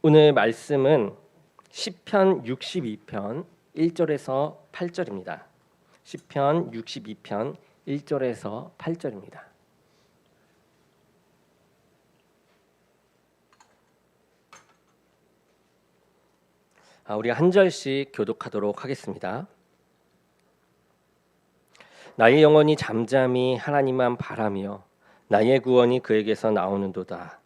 오늘 말씀은 시편 62편 1절에서 8절입니다. 시편 62편 1절에서 8절입니다. 우리 한 절씩 교독하도록 하겠습니다. 나의 영혼이 잠잠히 하나님만 바라며 나의 구원이 그에게서 나오는도다.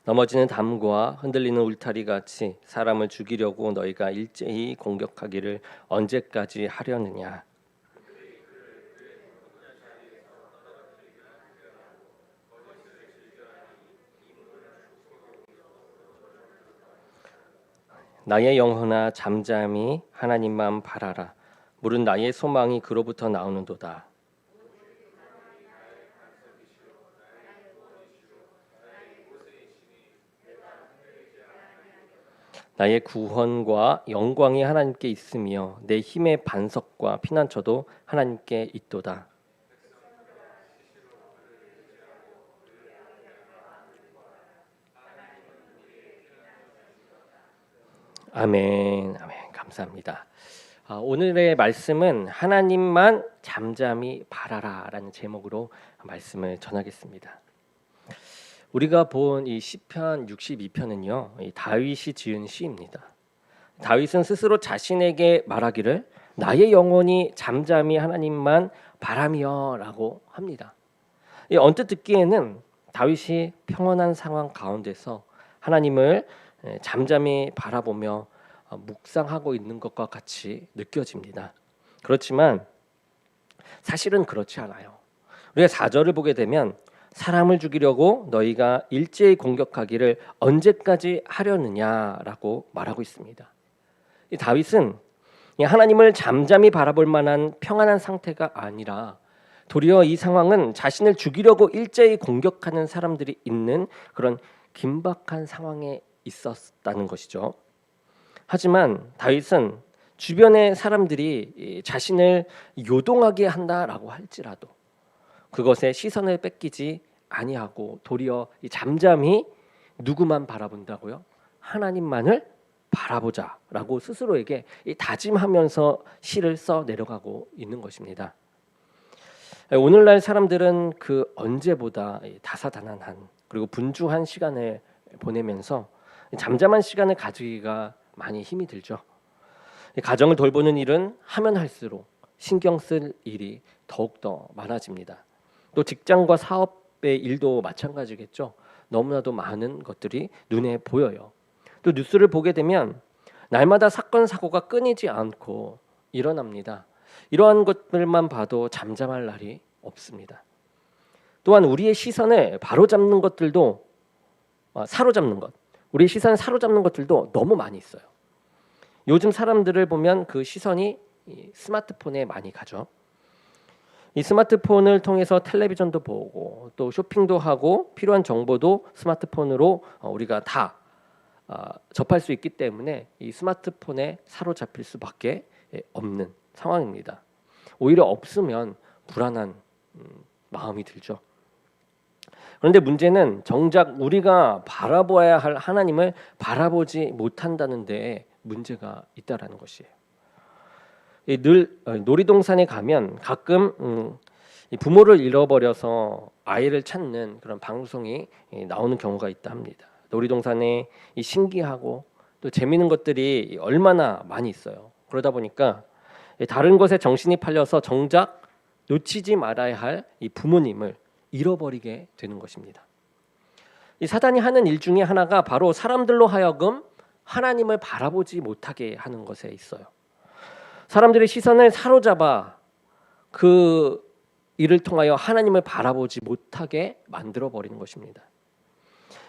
넘어지는 담과 흔들리는 울타리 같이 사람을 죽이려고 너희가 일제히 공격하기를 언제까지 하려느냐. 나의 영혼아 잠잠히 하나님만 바라라. 물은 나의 소망이 그로부터 나오는도다. 나의 구원과 영광이 하나님께 있으며 내 힘의 반석과 피난처도 하나님께 있도다. 아멘. 아멘. 감사합니다. 오늘의 말씀은 하나님만 잠잠히 바라라라는 제목으로 말씀을 전하겠습니다. 우리가 본 이 시편 62편은요, 다윗이 지은 시입니다. 다윗은 스스로 자신에게 말하기를 나의 영혼이 잠잠히 하나님만 바라며라고 합니다. 언뜻 듣기에는 다윗이 평온한 상황 가운데서 하나님을 잠잠히 바라보며 묵상하고 있는 것과 같이 느껴집니다. 그렇지만 사실은 그렇지 않아요. 우리가 4절을 보게 되면 사람을 죽이려고 너희가 일제히 공격하기를 언제까지 하려느냐라고 말하고 있습니다. 이 다윗은 하나님을 잠잠히 바라볼 만한 평안한 상태가 아니라 도리어 이 상황은 자신을 죽이려고 일제히 공격하는 사람들이 있는 그런 긴박한 상황에 있었다는 것이죠. 하지만 다윗은 주변의 사람들이 자신을 요동하게 한다라고 할지라도 그것에 시선을 뺏기지 아니하고 도리어 잠잠히 누구만 바라본다고요? 하나님만을 바라보자라고 스스로에게 다짐하면서 시를 써 내려가고 있는 것입니다. 오늘날 사람들은 그 언제보다 다사다난한 그리고 분주한 시간을 보내면서 잠잠한 시간을 가지기가 많이 힘이 들죠. 가정을 돌보는 일은 하면 할수록 신경 쓸 일이 더욱더 많아집니다. 또 직장과 사업의 일도 마찬가지겠죠. 너무나도 많은 것들이 눈에 보여요. 또 뉴스를 보게 되면 날마다 사건 사고가 끊이지 않고 일어납니다. 이러한 것들만 봐도 잠잠할 날이 없습니다. 또한 우리의 시선을 바로잡는 것들도 우리의 시선을 사로잡는 것들도 너무 많이 있어요. 요즘 사람들을 보면 그 시선이 스마트폰에 많이 가죠. 이 스마트폰을 통해서 텔레비전도 보고 또 쇼핑도 하고 필요한 정보도 스마트폰으로 우리가 다 접할 수 있기 때문에 이 스마트폰에 사로잡힐 수밖에 없는 상황입니다. 오히려 없으면 불안한 마음이 들죠. 그런데 문제는 정작 우리가 바라보아야 할 하나님을 바라보지 못한다는 데에 문제가 있다라는 것이에요. 늘 놀이동산에 가면 가끔 부모를 잃어버려서 아이를 찾는 그런 방송이 나오는 경우가 있다 합니다. 놀이동산에 신기하고 또 재미있는 것들이 얼마나 많이 있어요. 그러다 보니까 다른 것에 정신이 팔려서 정작 놓치지 말아야 할 이 부모님을 잃어버리게 되는 것입니다. 이 사단이 하는 일 중에 하나가 바로 사람들로 하여금 하나님을 바라보지 못하게 하는 것에 있어요. 사람들의 시선을 사로잡아 그 일을 통하여 하나님을 바라보지 못하게 만들어 버리는 것입니다.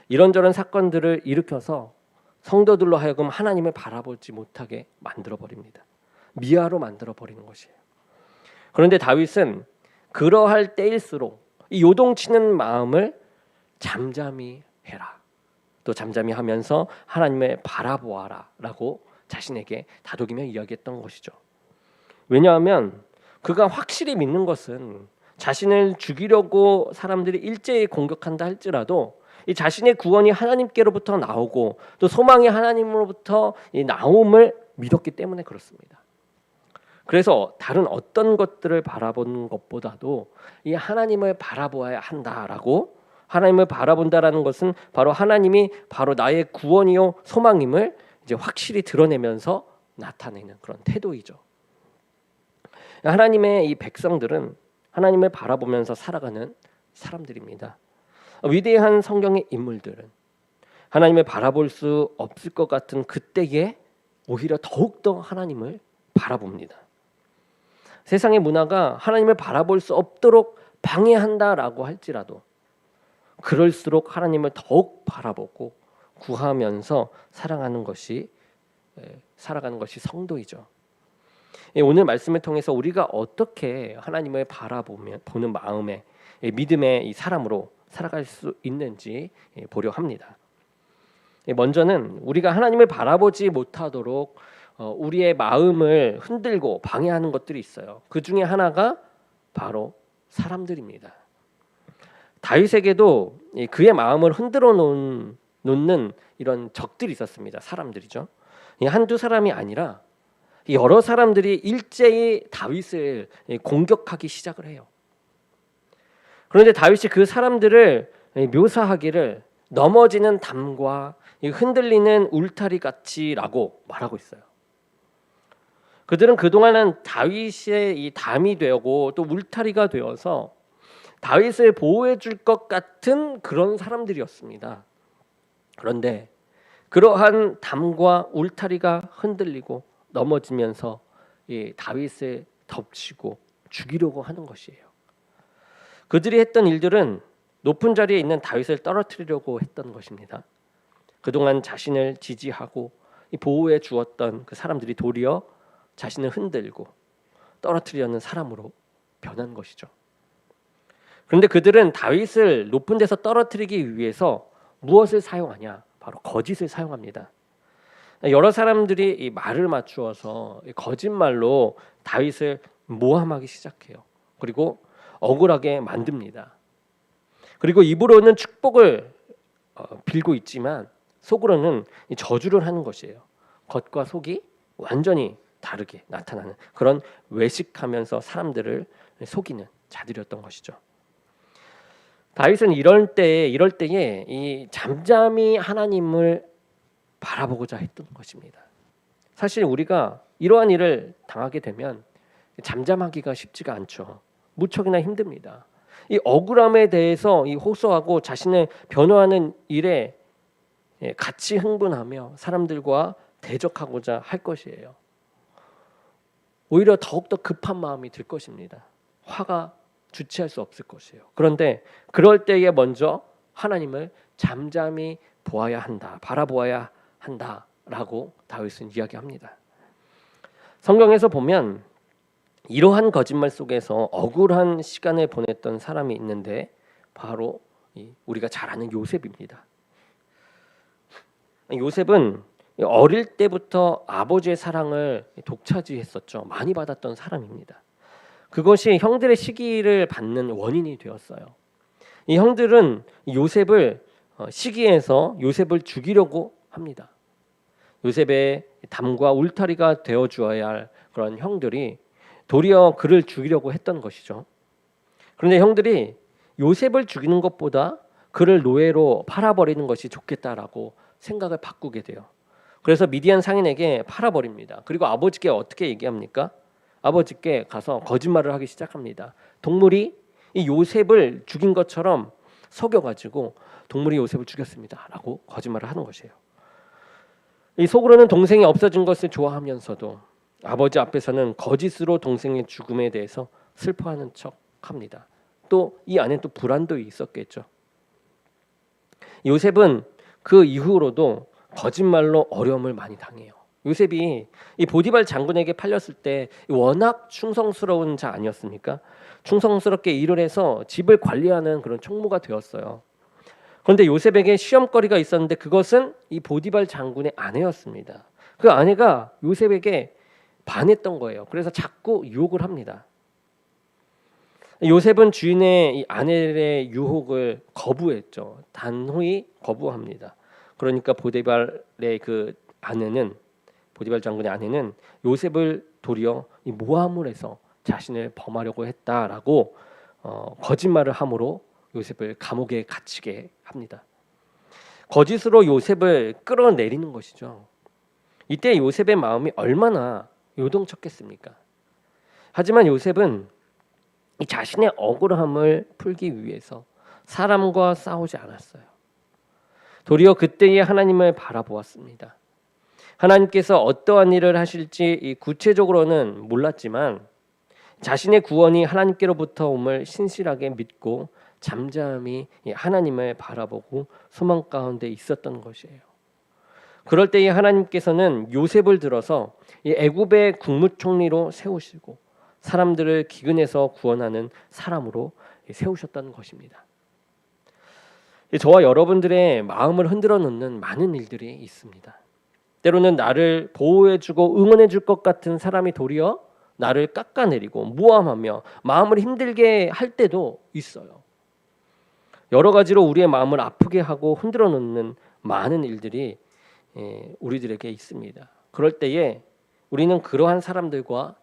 이런저런 사건들을 일으켜서 성도들로 하여금 하나님을 바라보지 못하게 만들어 버립니다. 미아로 만들어 버리는 것이에요. 그런데 다윗은 그러할 때일수록 이 요동치는 마음을 잠잠히 해라. 또 잠잠히 하면서 하나님을 바라보아라 라고 자신에게 다독이며 이야기했던 것이죠. 왜냐하면 그가 확실히 믿는 것은 자신을 죽이려고 사람들이 일제히 공격한다 할지라도 이 자신의 구원이 하나님께로부터 나오고 또 소망이 하나님으로부터 이 나옴을 믿었기 때문에 그렇습니다. 그래서 다른 어떤 것들을 바라보는 것보다도 이 하나님을 바라보아야 한다라고, 하나님을 바라본다라는 것은 바로 하나님이 바로 나의 구원이요 소망임을 이제 확실히 드러내면서 나타내는 그런 태도이죠. 하나님의 이 백성들은 하나님을 바라보면서 살아가는 사람들입니다. 위대한 성경의 인물들은 하나님을 바라볼 수 없을 것 같은 그때에 오히려 더욱더 하나님을 바라봅니다. 세상의 문화가 하나님을 바라볼 수 없도록 방해한다라고 할지라도 그럴수록 하나님을 더욱 바라보고 구하면서 살아가는 것이 성도이죠. 오늘 말씀을 통해서 우리가 어떻게 하나님을 보는 마음에 믿음의 이 사람으로 살아갈 수 있는지 보려 합니다. 먼저는 우리가 하나님을 바라보지 못하도록 우리의 마음을 흔들고 방해하는 것들이 있어요. 그 중에 하나가 바로 사람들입니다. 다윗에게도 그의 마음을 흔들어 놓는 이런 적들이 있었습니다. 사람들이죠. 한두 사람이 아니라 여러 사람들이 일제히 다윗을 공격하기 시작을 해요. 그런데 다윗이 그 사람들을 묘사하기를 넘어지는 담과 흔들리는 울타리 같이라고 말하고 있어요. 그들은 그동안은 다윗의 이 담이 되고 또 울타리가 되어서 다윗을 보호해 줄 것 같은 그런 사람들이었습니다. 그런데 그러한 담과 울타리가 흔들리고 넘어지면서 이 다윗을 덮치고 죽이려고 하는 것이에요. 그들이 했던 일들은 높은 자리에 있는 다윗을 떨어뜨리려고 했던 것입니다. 그동안 자신을 지지하고 보호해 주었던 그 사람들이 도리어 자신을 흔들고 떨어뜨리려는 사람으로 변한 것이죠. 그런데 그들은 다윗을 높은 데서 떨어뜨리기 위해서 무엇을 사용하냐? 바로 거짓을 사용합니다. 여러 사람들이 이 말을 맞추어서 거짓말로 다윗을 모함하기 시작해요. 그리고 억울하게 만듭니다. 그리고 입으로는 축복을 빌고 있지만 속으로는 저주를 하는 것이에요. 겉과 속이 완전히 다르게 나타나는 그런 외식하면서 사람들을 속이는 자들이었던 것이죠. 다윗은 이럴 때에 이 잠잠히 하나님을 바라보고자 했던 것입니다. 사실 우리가 이러한 일을 당하게 되면 잠잠하기가 쉽지가 않죠. 무척이나 힘듭니다. 이 억울함에 대해서 호소하고 자신을 변호하는 일에 같이 흥분하며 사람들과 대적하고자 할 것이에요. 오히려 더욱더 급한 마음이 들 것입니다. 화가 주체할 수 없을 것이에요. 그런데 그럴 때에 먼저 하나님을 잠잠히 보아야 한다, 바라보아야 한다라고 다윗은 이야기합니다. 성경에서 보면 이러한 거짓말 속에서 억울한 시간을 보냈던 사람이 있는데 바로 우리가 잘 아는 요셉입니다. 요셉은 어릴 때부터 아버지의 사랑을 독차지했었죠. 많이 받았던 사람입니다. 그것이 형들의 시기를 받는 원인이 되었어요. 이 형들은 요셉을 시기해서 요셉을 죽이려고 합니다. 요셉의 담과 울타리가 되어 주어야 할 그런 형들이 도리어 그를 죽이려고 했던 것이죠. 그런데 형들이 요셉을 죽이는 것보다 그를 노예로 팔아버리는 것이 좋겠다라고 생각을 바꾸게 돼요. 그래서 미디안 상인에게 팔아버립니다. 그리고 아버지께 어떻게 얘기합니까? 아버지께 가서 거짓말을 하기 시작합니다. 동물이 이 요셉을 죽인 것처럼 속여가지고 동물이 요셉을 죽였습니다라고 거짓말을 하는 것이에요. 이 속으로는 동생이 없어진 것을 좋아하면서도 아버지 앞에서는 거짓으로 동생의 죽음에 대해서 슬퍼하는 척합니다. 또 이 안에 또 불안도 있었겠죠. 요셉은 그 이후로도 거짓말로 어려움을 많이 당해요. 요셉이 이 보디발 장군에게 팔렸을 때 워낙 충성스러운 자 아니었습니까? 충성스럽게 일을 해서 집을 관리하는 그런 총무가 되었어요. 그런데 요셉에게 시험거리가 있었는데 그것은 이 보디발 장군의 아내였습니다. 그 아내가 요셉에게 반했던 거예요. 그래서 자꾸 유혹을 합니다. 요셉은 주인의 이 아내의 유혹을 거부했죠. 단호히 거부합니다. 그러니까 보디발의 그 아내는, 보디발 장군의 아내는 요셉을 도리어 이 모함을 해서 자신을 범하려고 했다라고 거짓말을 함으로 요셉을 감옥에 갇히게 합니다. 거짓으로 요셉을 끌어내리는 것이죠. 이때 요셉의 마음이 얼마나 요동쳤겠습니까? 하지만 요셉은 이 자신의 억울함을 풀기 위해서 사람과 싸우지 않았어요. 도리어 그때의 하나님을 바라보았습니다. 하나님께서 어떠한 일을 하실지 구체적으로는 몰랐지만 자신의 구원이 하나님께로부터 옴을 신실하게 믿고 잠잠히 하나님을 바라보고 소망 가운데 있었던 것이에요. 그럴 때에 하나님께서는 요셉을 들어서 애굽의 국무총리로 세우시고 사람들을 기근에서 구원하는 사람으로 세우셨던 것입니다. 저와 여러분들의 마음을 흔들어 놓는 많은 일들이 있습니다. 때로는 나를 보호해주고 응원해줄 것 같은 사람이 도리어 나를 깎아내리고 모함하며 마음을 힘들게 할 때도 있어요. 여러 가지로 우리의 마음을 아프게 하고 흔들어 놓는 많은 일들이 우리들에게 있습니다. 그럴 때에 우리는 그러한 사람들과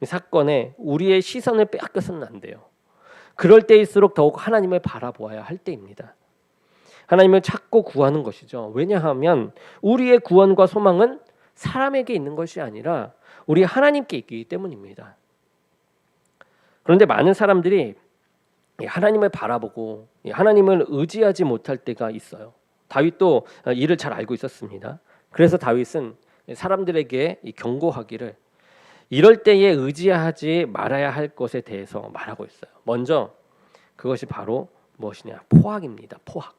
사건에 우리의 시선을 빼앗겨서는 안 돼요. 그럴 때일수록 더욱 하나님을 바라보아야 할 때입니다. 하나님을 찾고 구하는 것이죠. 왜냐하면 우리의 구원과 소망은 사람에게 있는 것이 아니라 우리 하나님께 있기 때문입니다. 그런데 많은 사람들이 하나님을 바라보고 하나님을 의지하지 못할 때가 있어요. 다윗도 이를 잘 알고 있었습니다. 그래서 다윗은 사람들에게 경고하기를 이럴 때에 의지하지 말아야 할 것에 대해서 말하고 있어요. 먼저 그것이 바로 무엇이냐? 포악입니다. 포악.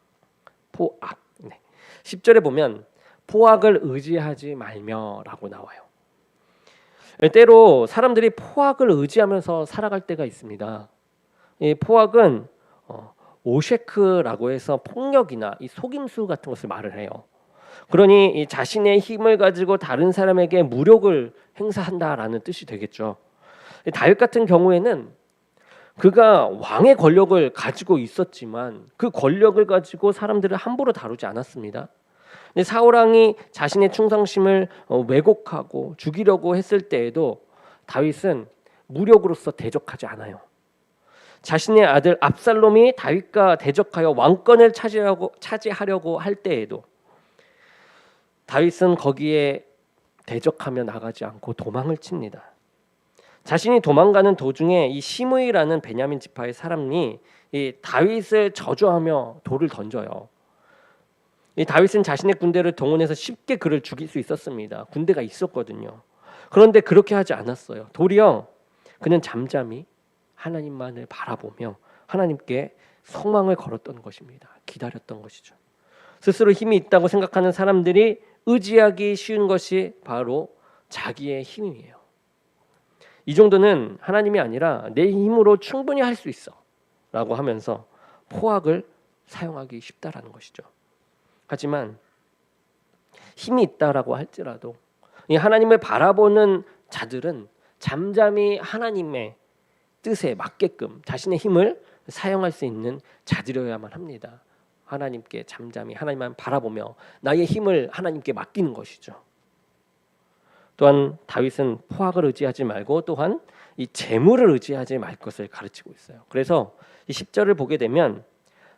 10절에 보면 포악을 의지하지 말며라고 나와요. 때로 사람들이 포악을 의지하면서 살아갈 때가 있습니다. 이 포악은 오셰크라고 해서 폭력이나 이 속임수 같은 것을 말을 해요. 그러니 이 자신의 힘을 가지고 다른 사람에게 무력을 행사한다라는 뜻이 되겠죠. 다윗 같은 경우에는 그가 왕의 권력을 가지고 있었지만 그 권력을 가지고 사람들을 함부로 다루지 않았습니다. 사울 왕이 자신의 충성심을 왜곡하고 죽이려고 했을 때에도 다윗은 무력으로서 대적하지 않아요. 자신의 아들 압살롬이 다윗과 대적하여 왕권을 차지하려고 할 때에도 다윗은 거기에 대적하며 나가지 않고 도망을 칩니다. 자신이 도망가는 도중에 이 시므이라는 베냐민 지파의 사람이 이 다윗을 저주하며 돌을 던져요. 이 다윗은 자신의 군대를 동원해서 쉽게 그를 죽일 수 있었습니다. 군대가 있었거든요. 그런데 그렇게 하지 않았어요. 도리어 그는 잠잠히 하나님만을 바라보며 하나님께 소망을 걸었던 것입니다. 기다렸던 것이죠. 스스로 힘이 있다고 생각하는 사람들이 의지하기 쉬운 것이 바로 자기의 힘이에요. 이 정도는 하나님이 아니라 내 힘으로 충분히 할 수 있어 라고 하면서 포악을 사용하기 쉽다라는 것이죠. 하지만 힘이 있다라고 할지라도 이 하나님을 바라보는 자들은 잠잠히 하나님의 뜻에 맞게끔 자신의 힘을 사용할 수 있는 자들이어야만 합니다. 하나님께 잠잠히 하나님만 바라보며 나의 힘을 하나님께 맡기는 것이죠. 또한 다윗은 포악을 의지하지 말고 또한 이 재물을 의지하지 말 것을 가르치고 있어요. 그래서 이 10절을 보게 되면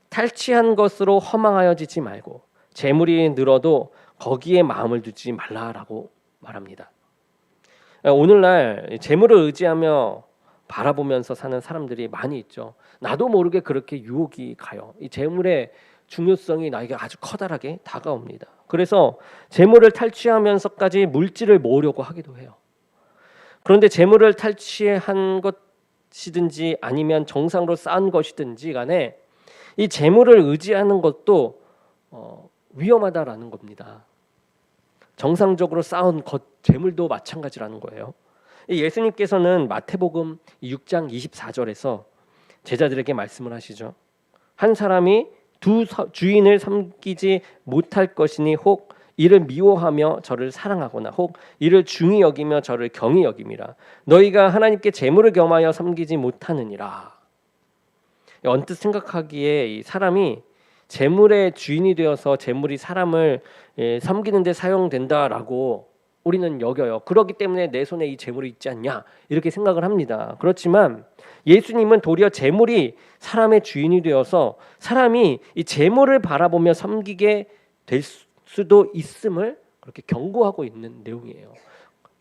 탈취한 것으로 허망하여지지 말고 재물이 늘어도 거기에 마음을 두지 말라라고 말합니다. 오늘날 재물을 의지하며 바라보면서 사는 사람들이 많이 있죠. 나도 모르게 그렇게 유혹이 가요. 이 재물의 중요성이 나에게 아주 커다랗게 다가옵니다. 그래서 재물을 탈취하면서까지 물질을 모으려고 하기도 해요. 그런데 재물을 탈취한 것이든지 아니면 정상으로 쌓은 것이든지 간에 이 재물을 의지하는 것도 위험하다라는 겁니다. 정상적으로 쌓은 재물도 마찬가지라는 거예요. 예수님께서는 마태복음 6장 24절에서 제자들에게 말씀을 하시죠. 한 사람이 두 주인을 섬기지 못할 것이니 혹 이를 미워하며 저를 사랑하거나 혹 이를 중히 여기며 저를 경히 여김이라. 너희가 하나님께 재물을 겸하여 섬기지 못하느니라 언뜻 생각하기에 이 사람이 재물의 주인이 되어서 재물이 사람을 섬기는 데 사용된다라고 우리는 여겨요. 그렇기 때문에 내 손에 이 재물이 있지 않냐 이렇게 생각을 합니다. 그렇지만 예수님은 도리어 재물이 사람의 주인이 되어서 사람이 이 재물을 바라보며 섬기게 될 수도 있음을 그렇게 경고하고 있는 내용이에요.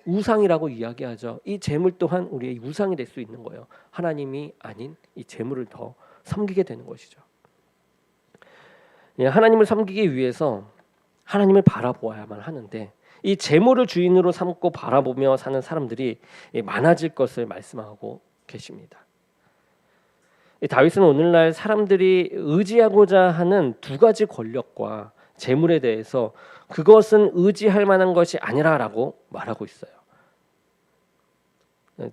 우상이라고 이야기하죠. 이 재물 또한 우리의 우상이 될 수 있는 거예요. 하나님이 아닌 이 재물을 더 섬기게 되는 것이죠. 하나님을 섬기기 위해서 하나님을 바라보아야만 하는데 이 재물을 주인으로 삼고 바라보며 사는 사람들이 많아질 것을 말씀하고 계십니다. 다윗은 오늘날 사람들이 의지하고자 하는 두 가지 권력과 재물에 대해서 그것은 의지할 만한 것이 아니라라고 말하고 있어요.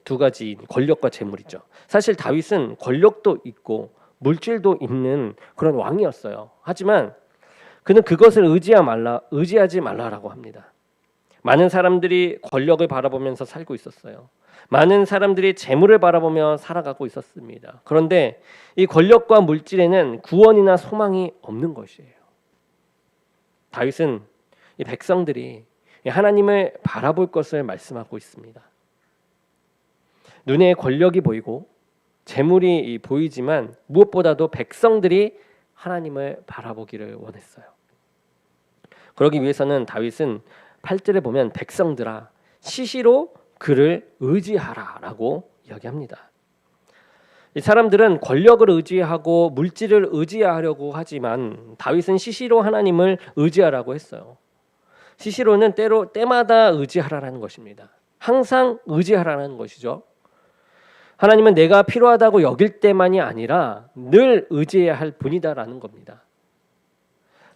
두 가지 권력과 재물이죠. 사실 다윗은 권력도 있고 물질도 있는 그런 왕이었어요. 하지만 그는 그것을 의지하지 말라라고 합니다. 많은 사람들이 권력을 바라보면서 살고 있었어요. 많은 사람들이 재물을 바라보며 살아가고 있었습니다. 그런데 이 권력과 물질에는 구원이나 소망이 없는 것이에요. 다윗은 이 백성들이 하나님을 바라볼 것을 말씀하고 있습니다. 눈에 권력이 보이고 재물이 보이지만 무엇보다도 백성들이 하나님을 바라보기를 원했어요. 그러기 위해서는 다윗은 8절에 보면 백성들아 시시로 그를 의지하라라고 이야기합니다. 이 사람들은 권력을 의지하고 물질을 의지하려고 하지만 다윗은 시시로 하나님을 의지하라고 했어요. 시시로는 때마다 의지하라는 것입니다. 항상 의지하라는 것이죠. 하나님은 내가 필요하다고 여길 때만이 아니라 늘 의지해야 할 분이다라는 겁니다.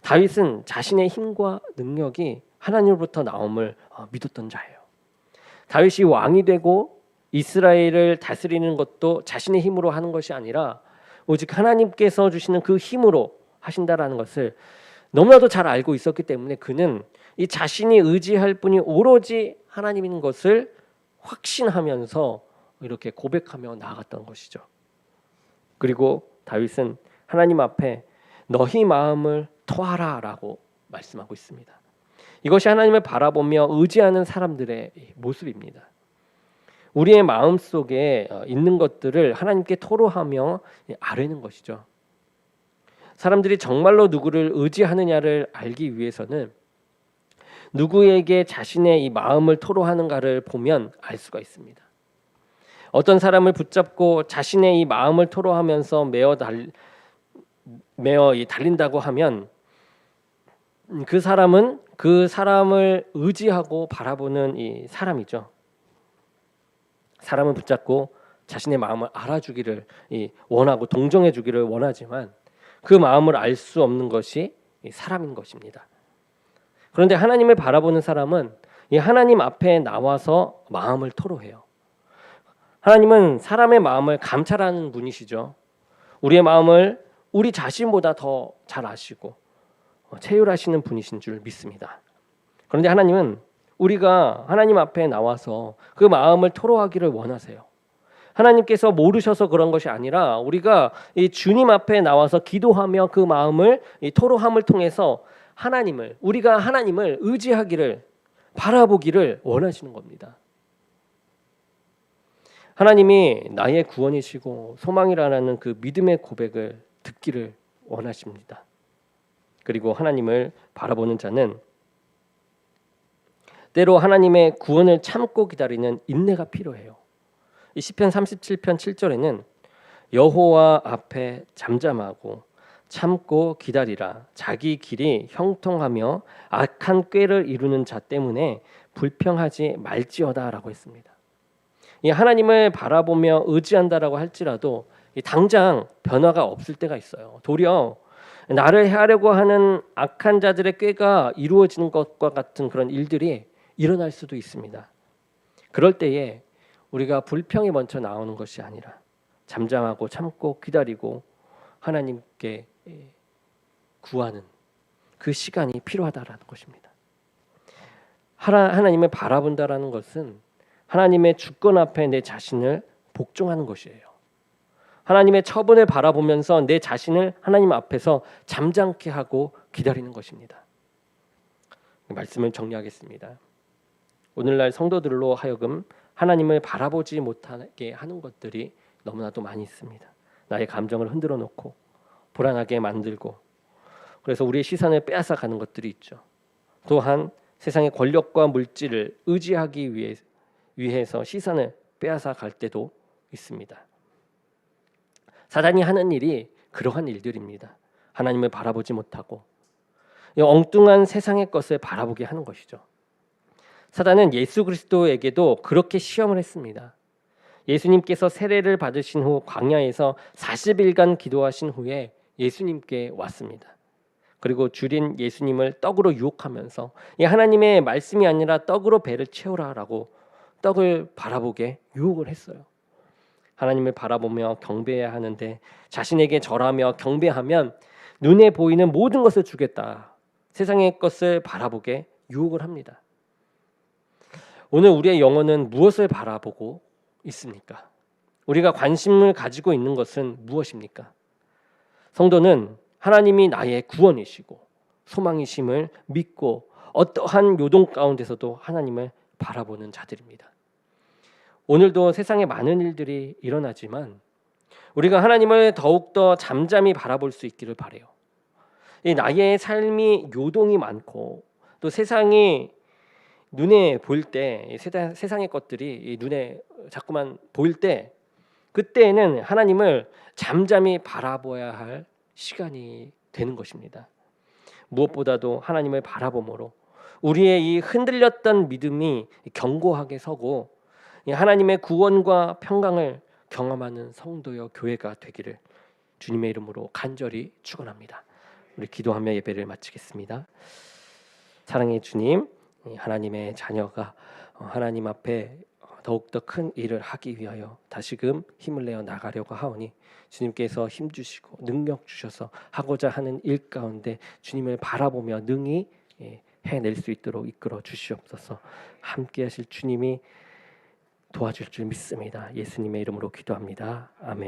다윗은 자신의 힘과 능력이 하나님으로부터 나옴을 믿었던 자예요. 다윗이 왕이 되고 이스라엘을 다스리는 것도 자신의 힘으로 하는 것이 아니라 오직 하나님께서 주시는 그 힘으로 하신다라는 것을 너무나도 잘 알고 있었기 때문에 그는 이 자신이 의지할 분이 오로지 하나님인 것을 확신하면서 이렇게 고백하며 나아갔던 것이죠. 그리고 다윗은 하나님 앞에 너희 마음을 토하라라고 말씀하고 있습니다. 이것이 하나님을 바라보며 의지하는 사람들의 모습입니다. 우리의 마음 속에 있는 것들을 하나님께 토로하며 아뢰는 것이죠. 사람들이 정말로 누구를 의지하느냐를 알기 위해서는 누구에게 자신의 이 마음을 토로하는가를 보면 알 수가 있습니다. 어떤 사람을 붙잡고 자신의 이 마음을 토로하면서 매어 달린다고 하면 그 사람은 그 사람을 의지하고 바라보는 이 사람이죠. 사람을 붙잡고 자신의 마음을 알아주기를 원하고 동정해주기를 원하지만 그 마음을 알 수 없는 것이 사람인 것입니다. 그런데 하나님을 바라보는 사람은 이 하나님 앞에 나와서 마음을 토로해요. 하나님은 사람의 마음을 감찰하는 분이시죠. 우리의 마음을 우리 자신보다 더 잘 아시고 체휼하시는 분이신 줄 믿습니다. 그런데 하나님은 우리가 하나님 앞에 나와서 그 마음을 토로하기를 원하세요. 하나님께서 모르셔서 그런 것이 아니라 우리가 이 주님 앞에 나와서 기도하며 그 마음을 이 토로함을 통해서 우리가 하나님을 의지하기를 바라보기를 원하시는 겁니다. 하나님이 나의 구원이시고 소망이라는 그 믿음의 고백을 듣기를 원하십니다. 그리고 하나님을 바라보는 자는 때로 하나님의 구원을 참고 기다리는 인내가 필요해요. 이 시편 37편 7절에는 여호와 앞에 잠잠하고 참고 기다리라. 자기 길이 형통하며 악한 꾀를 이루는 자 때문에 불평하지 말지어다라고 했습니다. 이 하나님을 바라보며 의지한다라고 할지라도 당장 변화가 없을 때가 있어요. 도리어 나를 해하려고 하는 악한 자들의 꾀가 이루어지는 것과 같은 그런 일들이 일어날 수도 있습니다. 그럴 때에 우리가 불평이 먼저 나오는 것이 아니라 잠잠하고 참고 기다리고 하나님께 구하는 그 시간이 필요하다라는 것입니다. 하나님을 바라본다라는 것은 하나님의 주권 앞에 내 자신을 복종하는 것이에요. 하나님의 처분을 바라보면서 내 자신을 하나님 앞에서 잠잠케 하고 기다리는 것입니다. 말씀을 정리하겠습니다. 오늘날 성도들로 하여금 하나님을 바라보지 못하게 하는 것들이 너무나도 많이 있습니다. 나의 감정을 흔들어 놓고 불안하게 만들고, 그래서 우리의 시선을 빼앗아 가는 것들이 있죠. 또한 세상의 권력과 물질을 의지하기 위해서 시선을 빼앗아 갈 때도 있습니다. 사단이 하는 일이 그러한 일들입니다. 하나님을 바라보지 못하고 엉뚱한 세상의 것을 바라보게 하는 것이죠. 사단은 예수 그리스도에게도 그렇게 시험을 했습니다. 예수님께서 세례를 받으신 후 광야에서 40일간 기도하신 후에 예수님께 왔습니다. 그리고 줄인 예수님을 떡으로 유혹하면서 하나님의 말씀이 아니라 떡으로 배를 채우라라고 떡을 바라보게 유혹을 했어요. 하나님을 바라보며 경배해야 하는데 자신에게 절하며 경배하면 눈에 보이는 모든 것을 주겠다, 세상의 것을 바라보게 유혹을 합니다. 오늘 우리의 영혼은 무엇을 바라보고 있습니까? 우리가 관심을 가지고 있는 것은 무엇입니까? 성도는 하나님이 나의 구원이시고 소망이심을 믿고 어떠한 요동 가운데서도 하나님을 바라보는 자들입니다. 오늘도 세상에 많은 일들이 일어나지만 우리가 하나님을 더욱더 잠잠히 바라볼 수 있기를 바라요. 나의 삶이 요동이 많고 또 세상이 눈에 보일 때, 세상의 것들이 눈에 자꾸만 보일 때, 그때에는 하나님을 잠잠히 바라봐야 할 시간이 되는 것입니다. 무엇보다도 하나님을 바라봄으로 우리의 이 흔들렸던 믿음이 견고하게 서고 하나님의 구원과 평강을 경험하는 성도여 교회가 되기를 주님의 이름으로 간절히 축원합니다. 우리 기도하며 예배를 마치겠습니다. 사랑의 주님, 하나님의 자녀가 하나님 앞에 더욱더 큰 일을 하기 위하여 다시금 힘을 내어 나가려고 하오니 주님께서 힘 주시고 능력 주셔서 하고자 하는 일 가운데 주님을 바라보며 능히 해낼 수 있도록 이끌어 주시옵소서. 함께 하실 주님이 도와줄 줄 믿습니다. 예수님의 이름으로 기도합니다. 아멘.